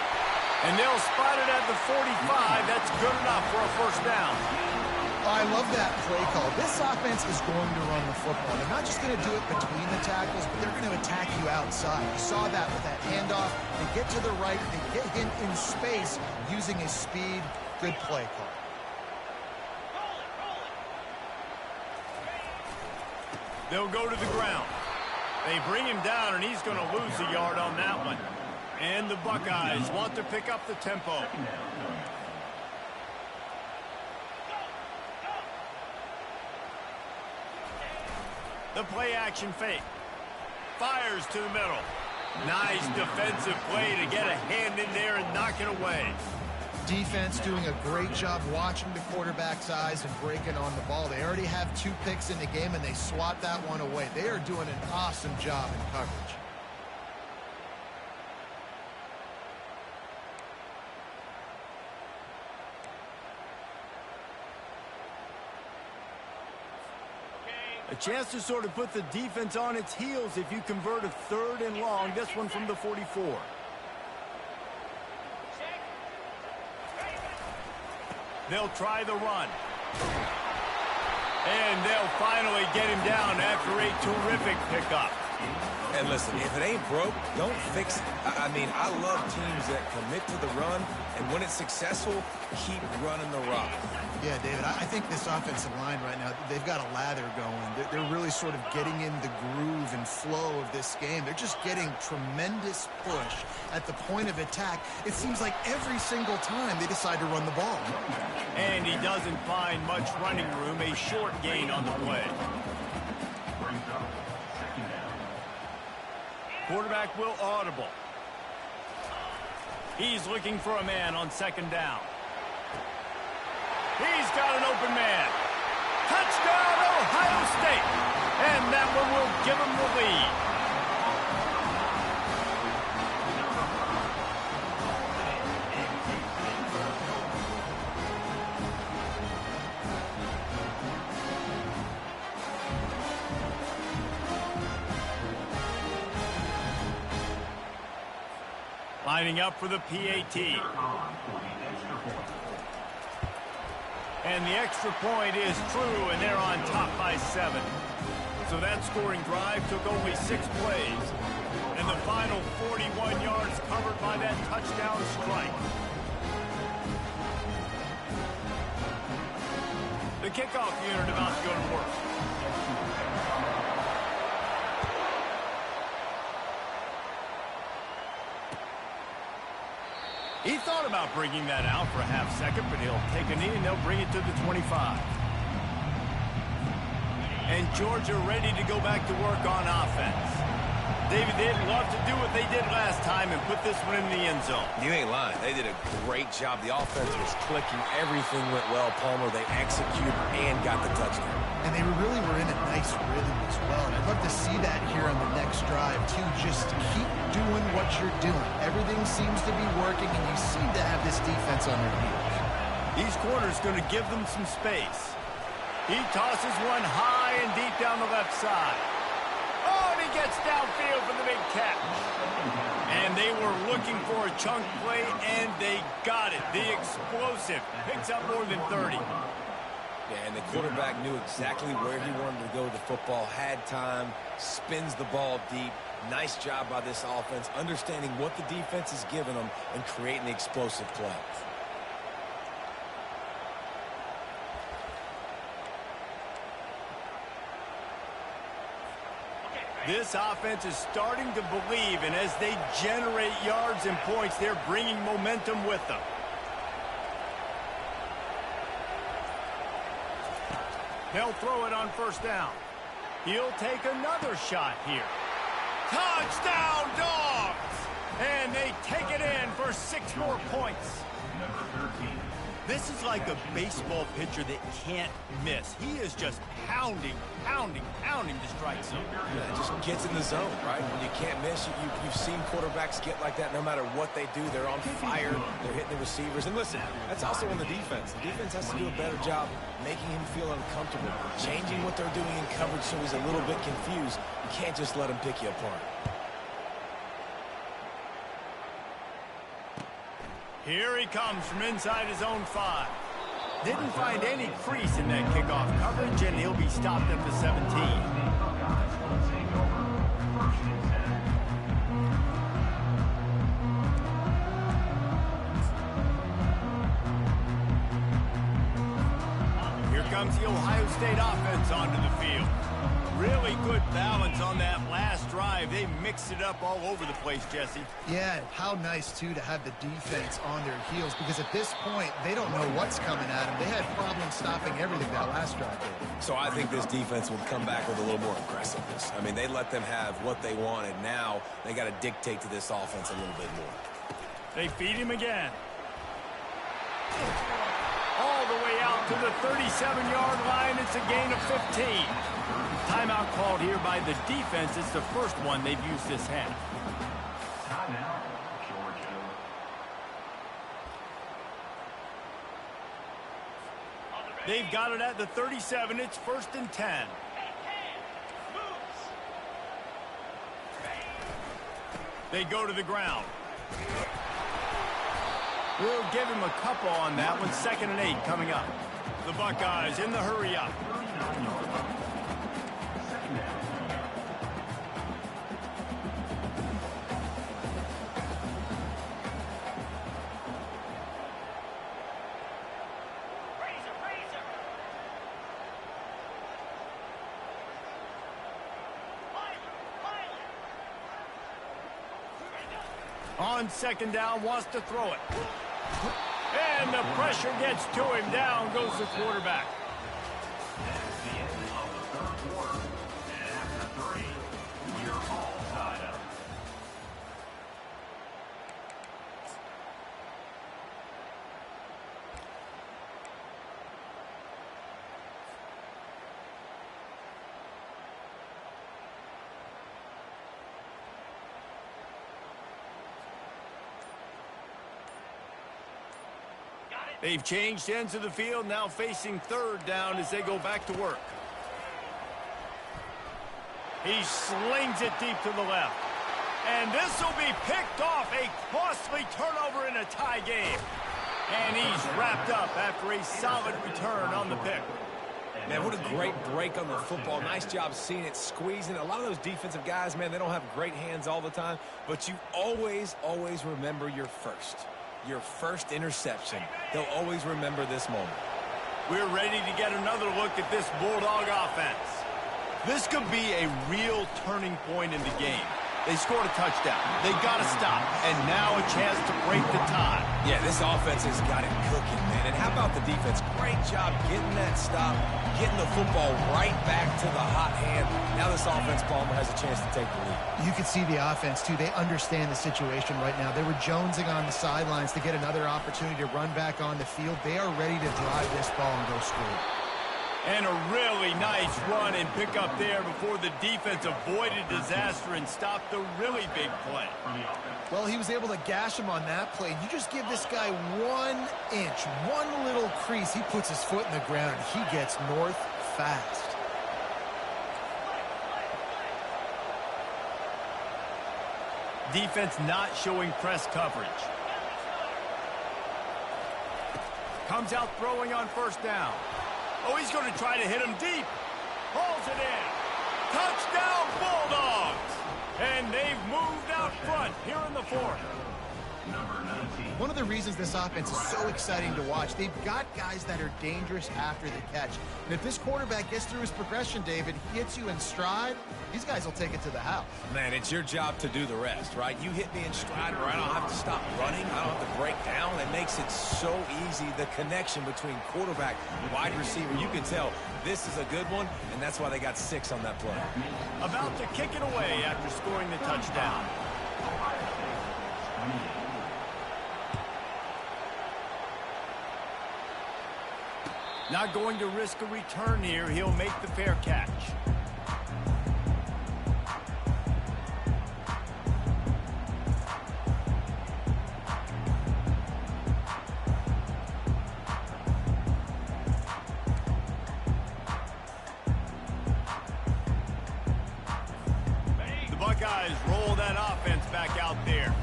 [SPEAKER 1] And they'll spot it at the 45. That's good enough for a first down.
[SPEAKER 2] I love that play call. This offense is going to run the football. They're not just going to do it between the tackles, but they're going to attack you outside. You saw that with that handoff. They get to the right. They get him in space using his speed. Good play call.
[SPEAKER 1] They'll go to the ground. They bring him down, and he's going to lose a yard on that one. And the Buckeyes want to pick up the tempo. The play action fake. Fires to the middle. Nice defensive play to get a hand in there and knock it away.
[SPEAKER 2] Defense doing a great job watching the quarterback's eyes and breaking on the ball. They already have 2 picks in the game, and they swat that one away. They are doing an awesome job in coverage.
[SPEAKER 1] A chance to sort of put the defense on its heels if you convert a 3rd and long. This one from the 44. They'll try the run. And they'll finally get him down after a terrific pickup.
[SPEAKER 3] And listen, if it ain't broke, don't fix it. I mean, I love teams that commit to the run, and when it's successful, keep running the rock.
[SPEAKER 2] Yeah, David, I think this offensive line right now, they've got a lather going. They're really sort of getting in the groove and flow of this game. They're just getting tremendous push at the point of attack. It seems like every single time they decide to run the ball.
[SPEAKER 1] And he doesn't find much running room, a short gain on the play. Quarterback will audible. He's looking for a man on 2nd down. He's got an open man. Touchdown, Ohio State. And that one will give him the lead. Lining up for the PAT. And the extra point is true, and they're on top by 7. So that scoring drive took only 6 plays. And the final 41 yards covered by that touchdown strike. The kickoff unit about to go to work. He thought about bringing that out for a half second, but he'll take a knee and they'll bring it to the 25. And Georgia ready to go back to work on offense. David, they'd love to do what they did last time and put this one in the end zone.
[SPEAKER 3] You ain't lying. They did a great job. The offense was clicking. Everything went well, Palmer. They executed and got the touchdown.
[SPEAKER 2] And they really were in a nice rhythm as well. And I'd love to see that here on the next drive, too. Just keep doing what you're doing. Everything seems to be working, and you seem to have this defense on their heels.
[SPEAKER 1] These corners going to give them some space. He tosses one high and deep down the left side. Oh, and he gets downfield for the big catch. And they were looking for a chunk play, and they got it. The explosive picks up more than 30.
[SPEAKER 3] Yeah, and the quarterback knew exactly where he wanted to go with the football, had time, spins the ball deep. Nice job by this offense, understanding what the defense is giving them and creating the explosive play.
[SPEAKER 1] This offense is starting to believe, and as they generate yards and points, they're bringing momentum with them. They'll throw it on first down. He'll take another shot here. Touchdown, Dogs! And they take it in for 6 more points. This is like a baseball pitcher that can't miss. He is just pounding the strike zone.
[SPEAKER 3] Yeah, it just gets in the zone, right? When you can't miss, you've seen quarterbacks get like that no matter what they do. They're on fire. They're hitting the receivers. And listen, that's also on the defense. The defense has to do a better job making him feel uncomfortable, changing what they're doing in coverage so he's a little bit confused. You can't just let him pick you apart.
[SPEAKER 1] Here he comes from inside his own 5. Didn't find any crease in that kickoff coverage, and he'll be stopped at the 17. Here comes the Ohio State offense onto the field. Really good balance on that last drive. They mixed it up all over the place, Jesse.
[SPEAKER 2] Yeah, how nice, too, to have the defense on their heels, because at this point, they don't know what's coming at them. They had problems stopping everything that last drive did.
[SPEAKER 3] So I think this defense will come back with a little more aggressiveness. I mean, they let them have what they wanted. Now they got to dictate to this offense a little bit more.
[SPEAKER 1] They feed him again. All the way out to the 37-yard line. It's a gain of 15. Timeout called here by the defense. It's the first one they've used this half.
[SPEAKER 5] Timeout, Georgia.
[SPEAKER 1] They've got it at the 37. It's 1st and 10. They go to the ground. We'll give him a couple on that one. 2nd and 8 coming up. The Buckeyes in the hurry up. On 2nd down, wants to throw it. And the pressure gets to him. Down goes the quarterback.
[SPEAKER 5] That's the end of the 3rd quarter. And after 3, you're all tied up.
[SPEAKER 1] They've changed ends of the field, now facing 3rd down as they go back to work. He slings it deep to the left. And this will be picked off. A costly turnover in a tie game. And he's wrapped up after a solid return on the pick.
[SPEAKER 3] Man, what a great break on the football. Nice job seeing it, squeezing. A lot of those defensive guys, man, they don't have great hands all the time, but you always, always remember your first interception. They'll always remember this moment.
[SPEAKER 1] We're ready to get another look at this Bulldog offense. This could be a real turning point in the game. They scored a touchdown. They got to stop. And now a chance to break the tie.
[SPEAKER 3] Yeah, this offense has got it cooking, man. And how about the defense? Great job getting that stop, getting the football right back to the hot hand. Now this offense, Palmer, has a chance to take the lead.
[SPEAKER 2] You can see the offense, too. They understand the situation right now. They were jonesing on the sidelines to get another opportunity to run back on the field. They are ready to drive this ball and go score.
[SPEAKER 1] And a really nice run and pick up there before the defense avoided disaster and stopped the really big play.
[SPEAKER 2] Well, he was able to gash him on that play. You just give this guy 1 inch, one little crease. He puts his foot in the ground. He gets north fast.
[SPEAKER 1] Defense not showing press coverage. Comes out throwing on first down. Oh, he's going to try to hit him deep. Hauls it in. Touchdown, Bulldogs! And they've moved out front here in the fourth.
[SPEAKER 2] One of the reasons this offense is so exciting to watch, they've got guys that are dangerous after the catch. And if this quarterback gets through his progression, David, he hits you in stride, these guys will take it to the house.
[SPEAKER 3] Man, it's your job to do the rest, right? You hit me in stride where I don't have to stop running. I don't have to break down. It makes it so easy, the connection between quarterback and wide receiver. You can tell this is a good one, and that's why they got 6 on that play.
[SPEAKER 1] About to kick it away after scoring the touchdown. Not going to risk a return here. He'll make the fair catch. The Buckeyes roll that offense back out there.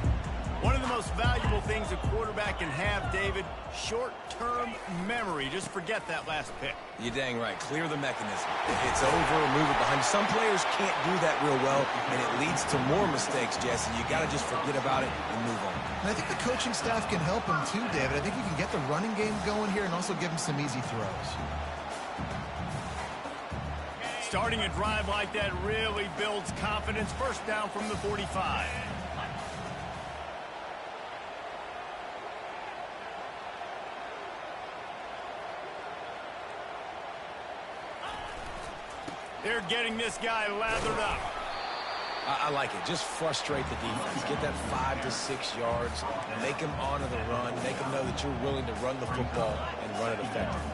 [SPEAKER 1] One of the most valuable things a quarterback can have, David, short-term memory. Just forget that last pick.
[SPEAKER 3] You're dang right. Clear the mechanism. If it's over, move it behind. Some players can't do that real well, and it leads to more mistakes, Jesse. You got to just forget about it and move on.
[SPEAKER 2] And I think the coaching staff can help him too, David. I think you can get the running game going here and also give him some easy throws.
[SPEAKER 1] Starting a drive like that really builds confidence. First down from the 45. They're getting this guy lathered up.
[SPEAKER 3] I like it. Just frustrate the defense. Get that 5 to 6 yards. Make them honor the run. Make them know that you're willing to run the football and run it effectively.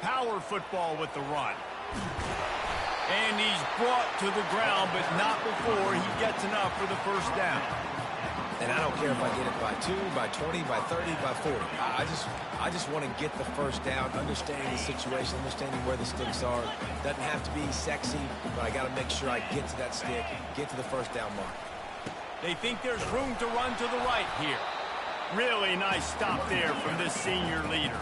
[SPEAKER 1] Power football with the run. And he's brought to the ground, but not before he gets enough for the first down.
[SPEAKER 3] And I don't care if I get it by 2, by 20, by 30, by 40. I just want to get the first down, understanding the situation, understanding where the sticks are. Doesn't have to be sexy, but I got to make sure I get to that stick, get to the first down mark.
[SPEAKER 1] They think there's room to run to the right here. Really nice stop there from this senior leader.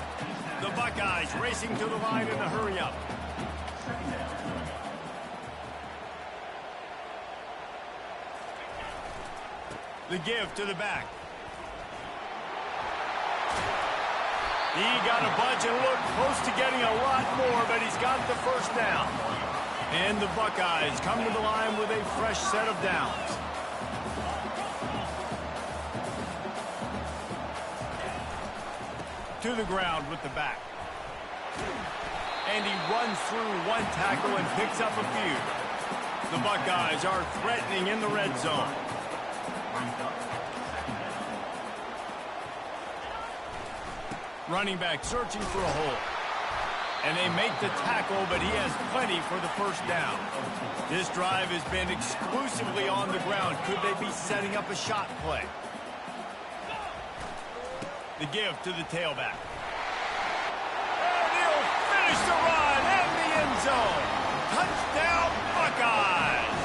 [SPEAKER 1] The Buckeyes racing to the line in a hurry-up. The give to the back. He got a bunch and looked close to getting a lot more, but he's got the first down. And the Buckeyes come to the line with a fresh set of downs. To the ground with the back. And he runs through one tackle and picks up a few. The Buckeyes are threatening in the red zone. Running back searching for a hole. And they make the tackle, but he has plenty for the first down. This drive has been exclusively on the ground. Could they be setting up a shot play? The give to the tailback. And he'll finish the run in the end zone. Touchdown, Buckeyes!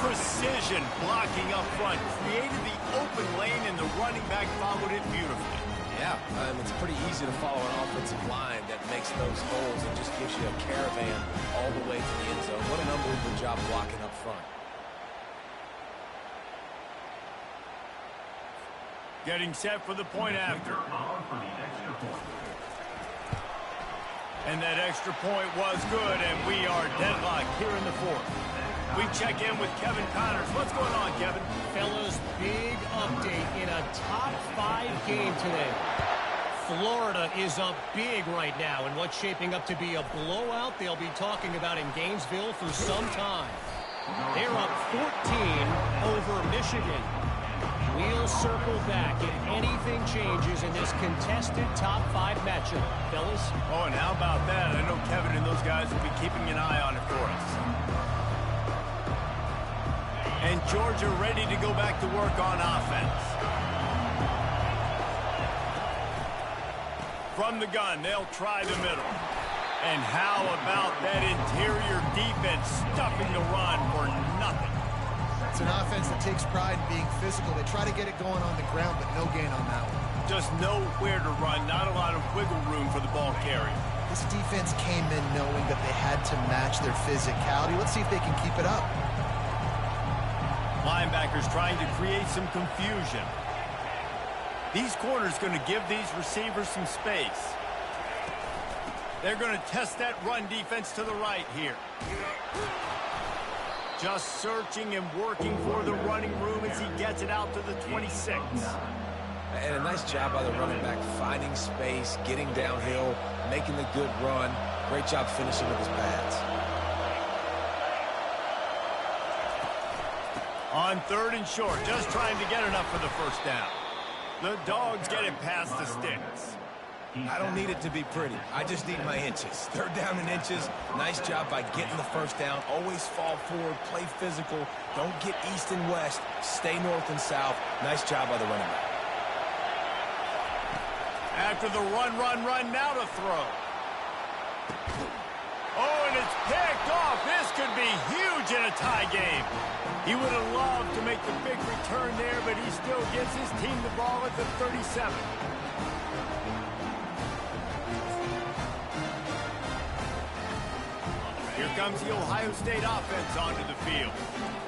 [SPEAKER 1] Precision blocking up front created the open lane, and the running back followed it beautifully.
[SPEAKER 3] Yeah, it's pretty easy to follow an offensive line that makes those holes and just gives you a caravan all the way to the end zone. What an unbelievable job blocking up front.
[SPEAKER 1] Getting set for the point after. And that extra point was good, and we are deadlocked here in the fourth. We check in with Kevin Connors. What's going on, Kevin?
[SPEAKER 4] Fellas, big update in a top 5 game today. Florida is up big right now in what's shaping up to be a blowout they'll be talking about in Gainesville for some time. They're up 14 over Michigan. We'll circle back if anything changes in this contested top 5 matchup, fellas.
[SPEAKER 1] Oh, and how about that? I know Kevin and those guys will be keeping an eye on it for us. And Georgia ready to go back to work on offense. From the gun, they'll try the middle. And how about that interior defense stuffing the run for nothing?
[SPEAKER 2] It's an offense that takes pride in being physical. They try to get it going on the ground, but no gain on that one.
[SPEAKER 1] Just nowhere to run, not a lot of wiggle room for the ball carrier.
[SPEAKER 2] This defense came in knowing that they had to match their physicality. Let's see if they can keep it up.
[SPEAKER 1] Linebackers trying to create some confusion. These corners going to give these receivers some space. They're going to test that run defense to the right here. Just searching and working for the running room as he gets it out to the 26.
[SPEAKER 3] And a nice job by the running back finding space, getting downhill, making the good run. Great job finishing with his pads.
[SPEAKER 1] On 3rd and short, just trying to get enough for the first down. The Dogs get it past the sticks.
[SPEAKER 3] I don't need it to be pretty. I just need my inches. 3rd down in inches. Nice job by getting the first down. Always fall forward, play physical. Don't get east and west. Stay north and south. Nice job by the running back.
[SPEAKER 1] After the run, now to throw. Oh, and it's picked off. This could be huge in a tie game. He would have loved to make the big return there, but he still gives his team the ball at the 37. Here comes the Ohio State offense onto the field.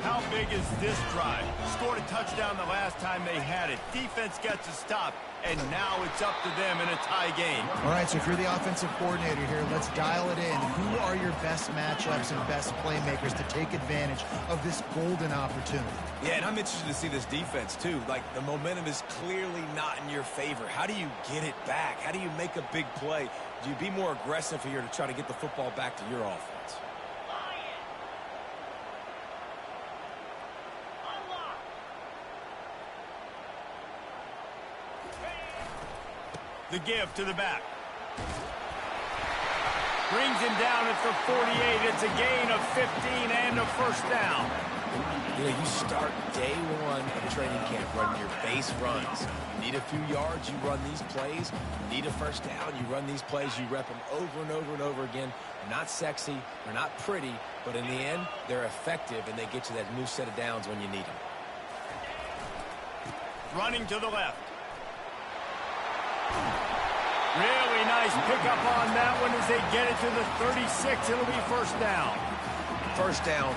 [SPEAKER 1] How big is this drive? Scored a touchdown the last time they had it. Defense gets a stop, and now it's up to them in a tie game.
[SPEAKER 2] All right, so if you're the offensive coordinator here, let's dial it in. Who are your best matchups and best playmakers to take advantage of this golden opportunity?
[SPEAKER 3] Yeah, and I'm interested to see this defense, too. Like, the momentum is clearly not in your favor. How do you get it back? How do you make a big play? Do you be more aggressive here to try to get the football back to your offense?
[SPEAKER 1] The give to the back. Brings him down at the 48. It's a gain of 15 and a first down.
[SPEAKER 3] You know, you start day one of training camp running your base runs. You need a few yards, you run these plays. You need a first down, you run these plays. You rep them over and over and over again. They're not sexy, they're not pretty, but in the end, they're effective, and they get you that new set of downs when you need them.
[SPEAKER 1] Running to the left. Really nice pickup on that one as they get it to the 36. It'll be first down.
[SPEAKER 3] First down,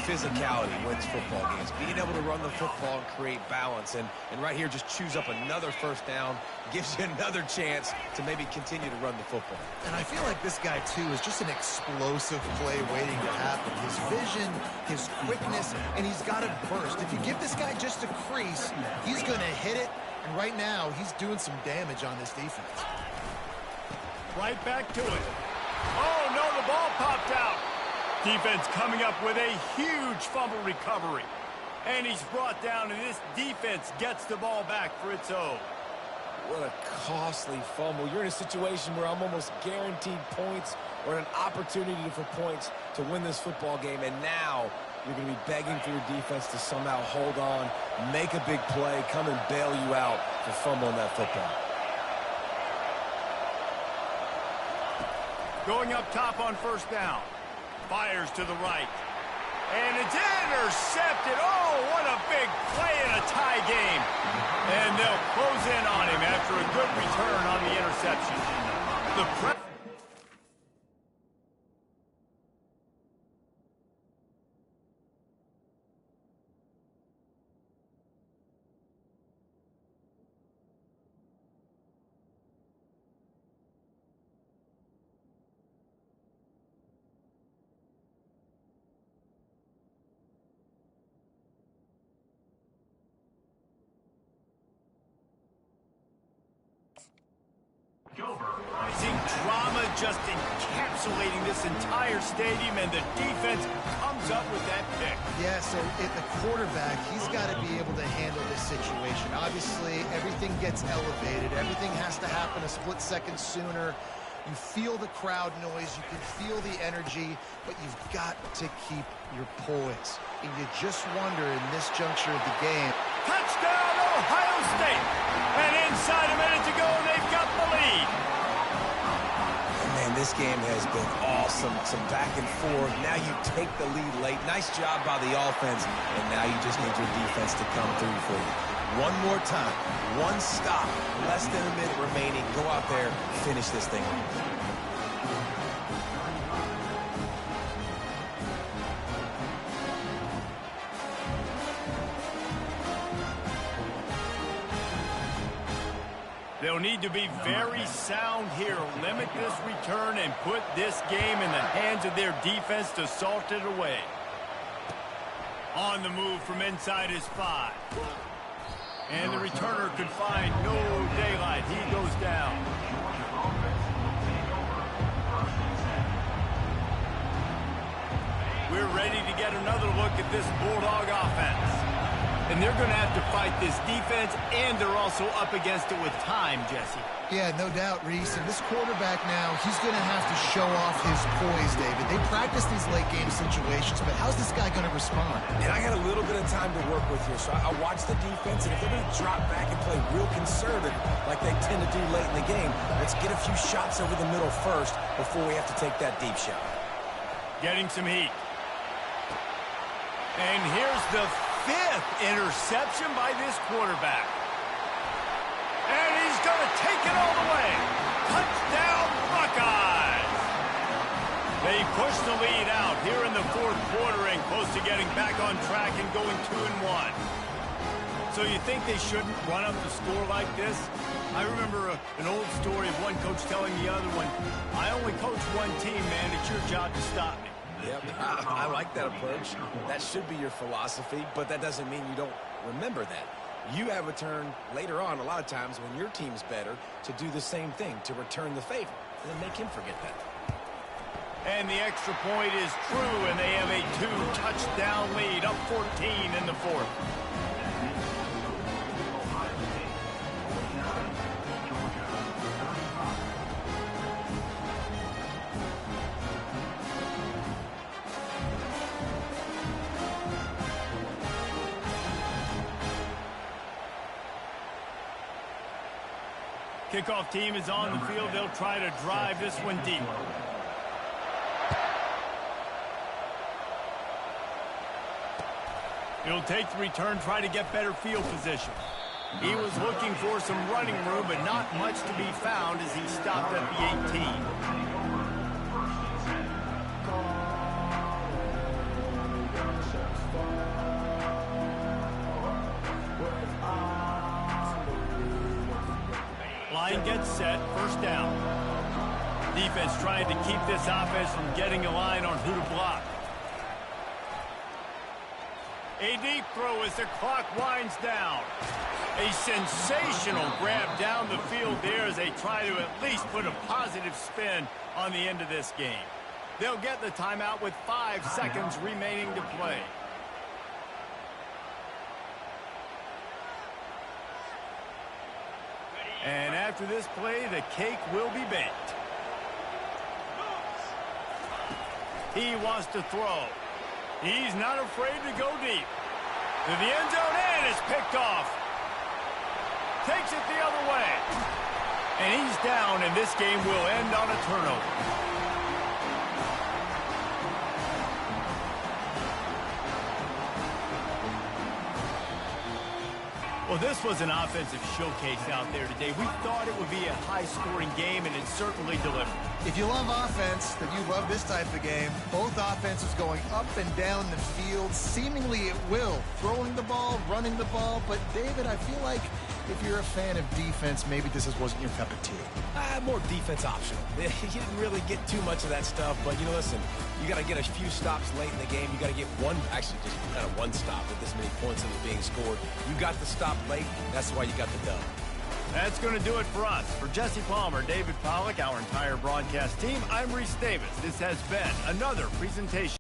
[SPEAKER 3] physicality wins football games. Being able to run the football and create balance. And right here, just choose up another first down. Gives you another chance to maybe continue to run the football.
[SPEAKER 2] And I feel like this guy, too, is just an explosive play waiting to happen. His vision, his quickness, and he's got a burst. If you give this guy just a crease, he's going to hit it. And right now, he's doing some damage on this defense.
[SPEAKER 1] Right back to it. Oh, no, the ball popped out. Defense coming up with a huge fumble recovery. And he's brought down, and this defense gets the ball back for its own.
[SPEAKER 3] What a costly fumble. You're in a situation where I'm almost guaranteed points or an opportunity for points to win this football game. And now you're going to be begging for your defense to somehow hold on, make a big play, come and bail you out for fumbling that football.
[SPEAKER 1] Going up top on first down. Fires to the right. And it's intercepted. Oh, what a big play in a tie game. And they'll close in on him after a good return on the interception. The press. Drama just encapsulating this entire stadium, and the defense comes up with that pick.
[SPEAKER 2] Yeah, so at the quarterback, he's got to be able to handle this situation. Obviously, everything gets elevated. Everything has to happen a split second sooner. You feel the crowd noise. You can feel the energy, but you've got to keep your poise. And you just wonder in this juncture of the game.
[SPEAKER 1] Touchdown, Ohio State! And inside a minute to go, they've got the lead.
[SPEAKER 3] Man, this game has been awesome. Some back and forth. Now you take the lead late. Nice job by the offense. And now you just need your defense to come through for you. One more time. One stop. Less than a minute remaining. Go out there, finish this thing.
[SPEAKER 1] They'll need to be very sound here. Limit this return and put this game in the hands of their defense to salt it away. On the move from inside his 5. And the returner could find no daylight. He goes down. We're ready to get another look at this Bulldog offense. And they're going to have to fight this defense, and they're also up against it with time, Jesse.
[SPEAKER 2] Yeah, no doubt, Reese. And this quarterback now, he's going to have to show off his poise, David. They practice these late-game situations, but how's this guy going to respond?
[SPEAKER 3] And I got a little bit of time to work with here, so I watch the defense, and if they're going to drop back and play real conservative like they tend to do late in the game, let's get a few shots over the middle first before we have to take that deep shot.
[SPEAKER 1] Getting some heat. And here's the 5th interception by this quarterback. And he's going to take it all the way. Touchdown, Buckeyes! They push the lead out here in the 4th quarter and close to getting back on track and going 2-1. So you think they shouldn't run up the score like this? I remember an old story of one coach telling the other one, I only coach one team, man. It's your job to stop me.
[SPEAKER 3] Yep, I like that approach. That should be your philosophy, but that doesn't mean you don't remember that. You have a turn later on, a lot of times, when your team's better, to do the same thing, to return the favor, and then make him forget that.
[SPEAKER 1] And the extra point is true, and they have a 2-touchdown lead, up 14 in the 4th. Kickoff team is on the field. They'll try to drive this one deep. He'll take the return, try to get better field position. He was looking for some running room, but not much to be found as he stopped at the 18. Line gets set, first down. Defense trying to keep this offense from getting a line on who to block. A deep throw as the clock winds down. A sensational grab down the field there as they try to at least put a positive spin on the end of this game. They'll get the timeout with 5 seconds remaining to play. And after this play, the cake will be baked. He wants to throw. He's not afraid to go deep. To the end zone, and it's picked off. Takes it the other way. And he's down, and this game will end on a turnover. Well, this was an offensive showcase out there today. We thought it would be a high-scoring game, and it certainly delivered.
[SPEAKER 2] If you love offense, then you love this type of game. Both offenses going up and down the field, seemingly at will. Throwing the ball, running the ball. But, David, I feel like if you're a fan of defense, maybe this wasn't your cup of tea.
[SPEAKER 3] More defense optional. You didn't really get too much of that stuff, but, listen, you got to get a few stops late in the game. You got to get actually just kind of one stop with this many points that was being scored. You got the stop late. That's why you got the dub.
[SPEAKER 1] That's going to do it for us. For Jesse Palmer, David Pollack, our entire broadcast team, I'm Reese Davis. This has been another presentation.